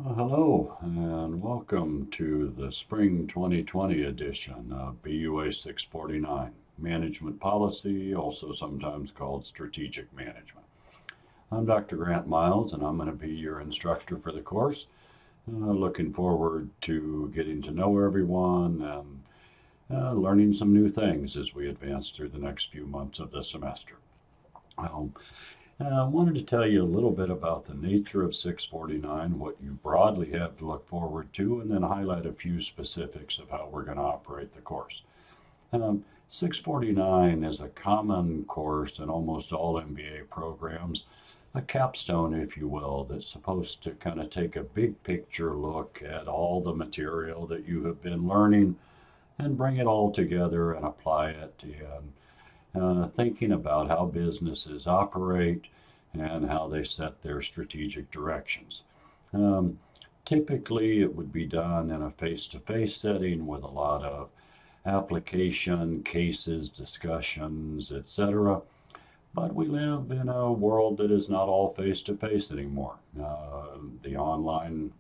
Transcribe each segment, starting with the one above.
Hello and welcome to the Spring 2020 edition of BUA 649, Management Policy, also sometimes called Strategic Management. I'm Dr. Grant Miles and I'm going to be your instructor for the course. Looking forward to getting to know everyone and learning some new things as we advance through the next few months of the semester. Um, I wanted to tell you a little bit about the nature of 649, what you broadly have to look forward to, and then highlight a few specifics of how we're going to operate the course. 649 is a common course in almost all MBA programs, a capstone, if you will, that's supposed to kind of take a big picture look at all the material that you have been learning and bring it all together and apply it in thinking about how businesses operate and how they set their strategic directions. Um, Typically, it would be done in a face to face setting with a lot of application, cases, discussions, etc. But we live in a world that is not all face to face anymore. The online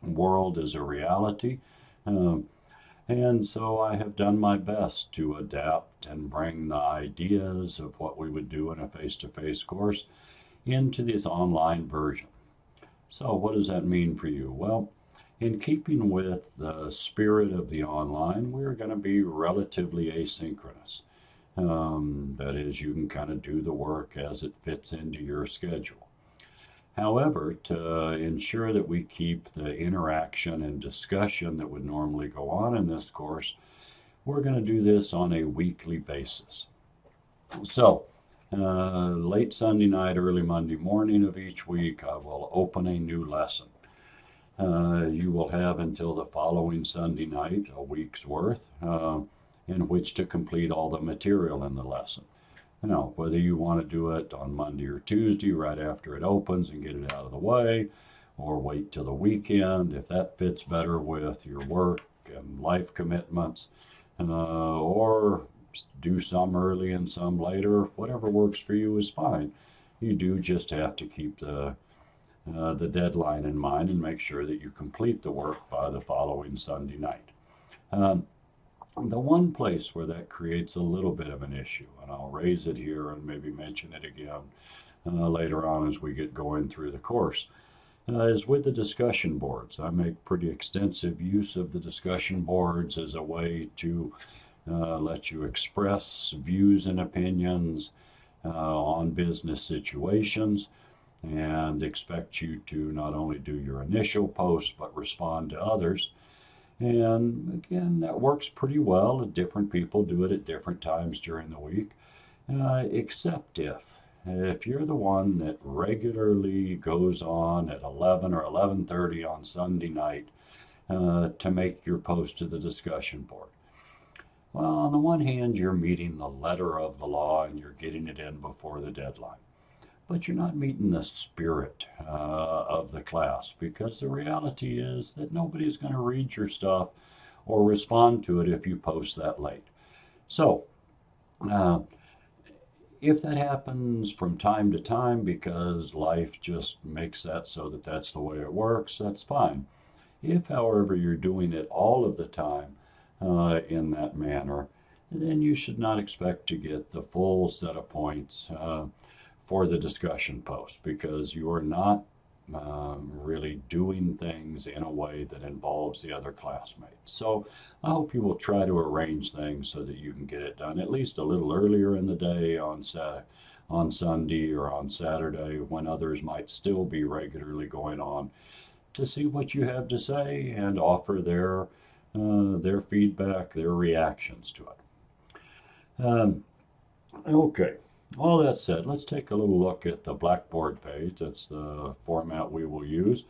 world is a reality. Um, and so I have done my best to adapt and bring the ideas of what we would do in a face to face course into this online version. So, what does that mean for you? Well, in keeping with the spirit of the online, we're going to be relatively asynchronous. That is, you can kind of do the work as it fits into your schedule. However, to ensure that we keep the interaction and discussion that would normally go on in this course, we're going to do this on a weekly basis. So, late Sunday night, early Monday morning of each week, I will open a new lesson. You will have until the following Sunday night, a week's worth, in which to complete all the material in the lesson. Now, whether you want to do it on Monday or Tuesday right after it opens and get it out of the way, or wait till the weekend, if that fits better with your work and life commitments, or do some early and some later, whatever works for you is fine. You do just have to keep the deadline in mind and make sure that you complete the work by the following Sunday night. Um, the one place where that creates a little bit of an issue, and I'll raise it here and maybe mention it again later on as we get going through the course, is with the discussion boards. I make pretty extensive use of the discussion boards as a way to let you express views and opinions on business situations and expect you to not only do your initial post but respond to others. And again, that works pretty well. Different people do it at different times during the week, except if you're the one that regularly goes on at 11 or 11:30 on Sunday night to make your post to the discussion board. Well, on the one hand, you're meeting the letter of the law and you're getting it in before the deadline. But you're not meeting the spirit of the class because the reality is that nobody's going to read your stuff or respond to it if you post that late. So, uh, if that happens from time to time because life just makes that so that that's the way it works, that's fine. If, however, you're doing it all of the time in that manner, then you should not expect to get the full set of points for the discussion post because you are not really doing things in a way that involves the other classmates. So I hope you will try to arrange things so that you can get it done at least a little earlier in the day on Sunday or on Saturday when others might still be regularly going on to see what you have to say and offer their feedback, their reactions to it. Okay, all that said, let's take a little look at the Blackboard page. That's the format we will use.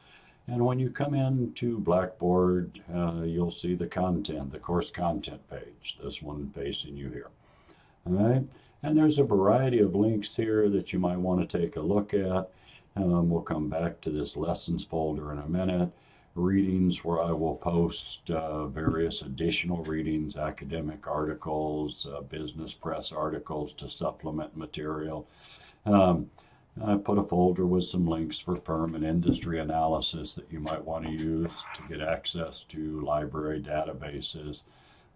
And when you come into Blackboard, you'll see the content, the course content page, this one facing you here. All right, and there's a variety of links here that you might want to take a look at. We'll come back to this lessons folder in a minute. Readings where I will post various additional readings, academic articles, business press articles to supplement material. Um, I put a folder with some links for firm and industry analysis that you might want to use to get access to library databases,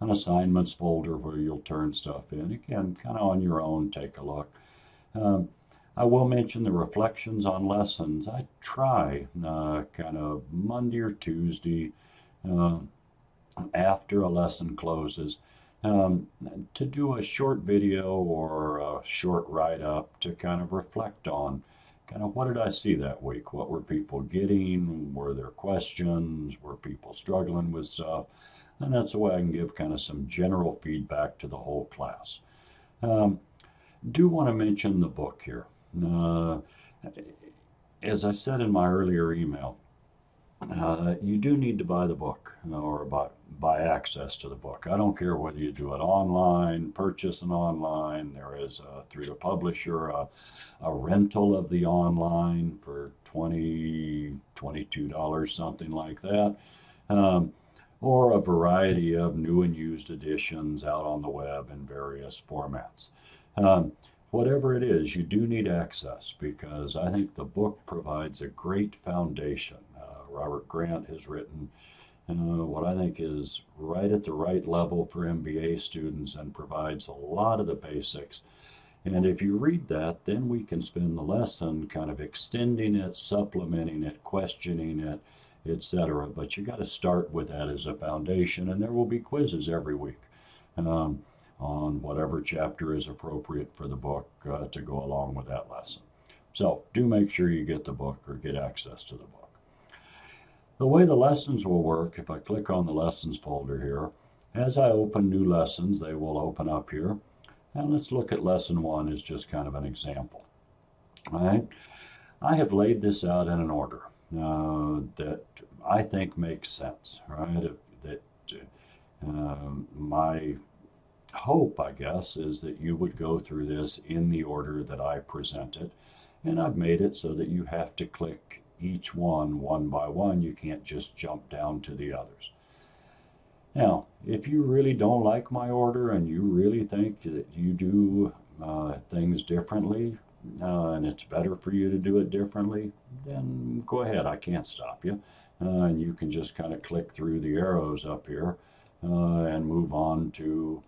an assignments folder where you'll turn stuff in. Again, kind of on your own, take a look. Um, I will mention the reflections on lessons. I try kind of Monday or Tuesday uh, after a lesson closes um, to do a short video or a short write-up to kind of reflect on kind of what did I see that week? What were people getting? Were there questions? Were people struggling with stuff? And that's the way I can give kind of some general feedback to the whole class. Um, do want to mention the book here. Uh, as I said in my earlier email, you do need to buy the book or buy access to the book. I don't care whether you do it online, purchase it online. There is through the publisher a rental of the online for $22, something like that, um, or a variety of new and used editions out on the web in various formats. Um, Whatever it is, you do need access because I think the book provides a great foundation. Robert Grant has written what I think is right at the right level for MBA students and provides a lot of the basics. And if you read that, then we can spend the lesson kind of extending it, supplementing it, questioning it, etc. But you got to start with that as a foundation, and there will be quizzes every week um, on whatever chapter is appropriate for the book to go along with that lesson. So do make sure you get the book or get access to the book. The way the lessons will work, if I click on the lessons folder here, as I open new lessons, they will open up here. And let's look at lesson 1 as just kind of an example. All right. I have laid this out in an order that I think makes sense, right? My hope, I guess, is that you would go through this in the order that I presented. And I've made it so that you have to click each one by one. You can't just jump down to the others. Now, if you really don't like my order and you really think that you do things differently and it's better for you to do it differently, then go ahead. I can't stop you. And you can just kind of click through the arrows up here and move on to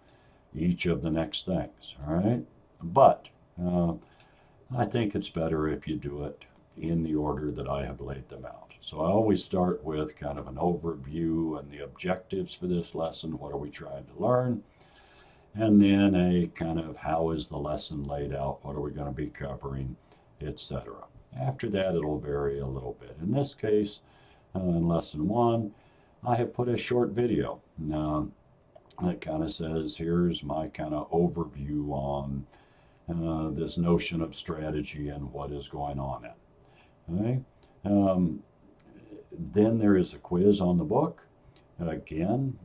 each of the next things. All right. But I think it's better if you do it in the order that I have laid them out. So I always start with kind of an overview and the objectives for this lesson. What are we trying to learn? And then a kind of how is the lesson laid out? What are we going to be covering, etc. After that, it'll vary a little bit. In this case, in lesson 1, I have put a short video that kind of says, here's my kind of overview on this notion of strategy and what is going on in it. Okay. Then there is a quiz on the book. Again,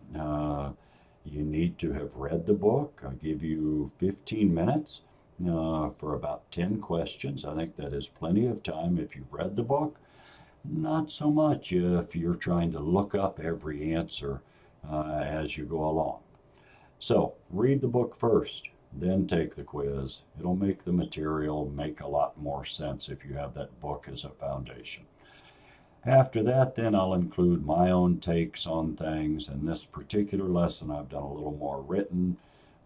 you need to have read the book. I give you 15 minutes for about 10 questions. I think that is plenty of time if you've read the book. Not so much if you're trying to look up every answer as you go along. So read the book first, then take the quiz. It'll make the material make a lot more sense if you have that book as a foundation. After that, then I'll include my own takes on things. In this particular lesson, I've done a little more written.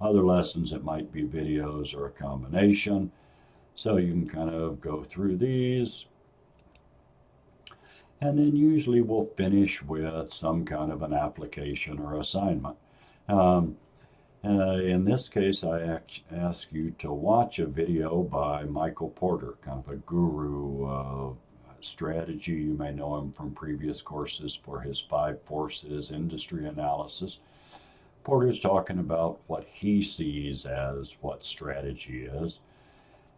Other lessons, it might be videos or a combination. So you can kind of go through these. And then usually we'll finish with some kind of an application or assignment. In this case, I ask you to watch a video by Michael Porter, kind of a guru of strategy. You may know him from previous courses for his 5 forces industry analysis. Porter's talking about what he sees as what strategy is.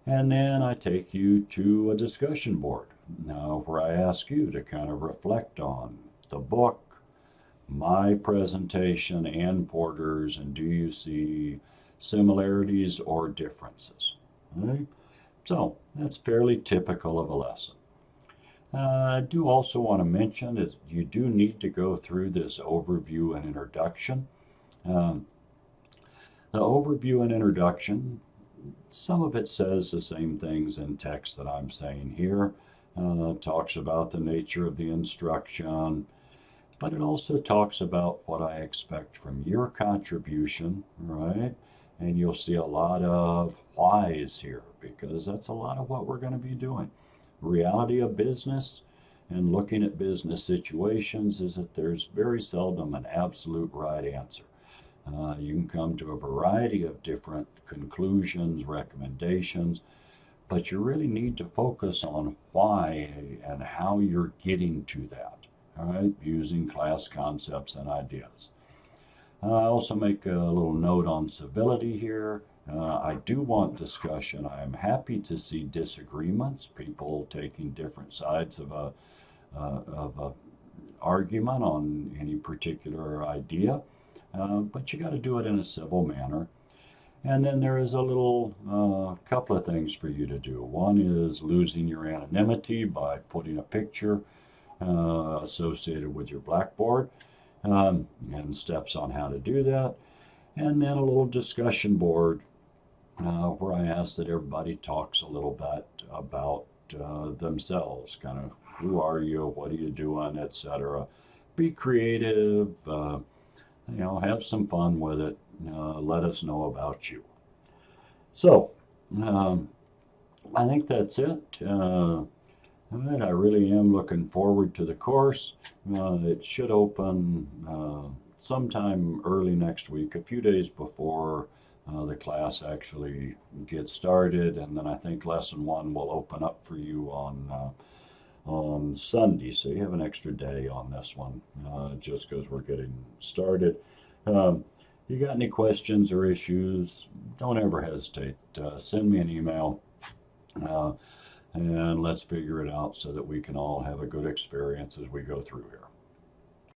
And then I take you to a discussion board where I ask you to kind of reflect on the book, my presentation, and Porter's, and do you see similarities or differences? Right? So that's fairly typical of a lesson. I do also want to mention is you do need to go through this overview and introduction. The overview and introduction some of it says the same things in text that I'm saying here. Talks about the nature of the instruction, but it also talks about what I expect from your contribution, right? And you'll see a lot of whys here because that's a lot of what we're going to be doing. Reality of business and looking at business situations is that there's very seldom an absolute right answer. You can come to a variety of different conclusions, recommendations, but you really need to focus on why and how you're getting to that, all right, using class concepts and ideas. I also make a little note on civility here. I do want discussion. I'm happy to see disagreements, people taking different sides of a argument on any particular idea, but you got to do it in a civil manner. And then there is a little couple of things for you to do. One is losing your anonymity by putting a picture associated with your Blackboard, and steps on how to do that. And then a little discussion board where I ask that everybody talks a little bit about themselves, kind of who are you, what are you doing, etc. Be creative, have some fun with it. Let us know about you. So, I think that's it. All right, I really am looking forward to the course. It should open sometime early next week, a few days before the class actually gets started, and then I think lesson 1 will open up for you on Sunday, so you have an extra day on this one, just because we're getting started. You got any questions or issues, don't ever hesitate. Send me an email, and let's figure it out so that we can all have a good experience as we go through here.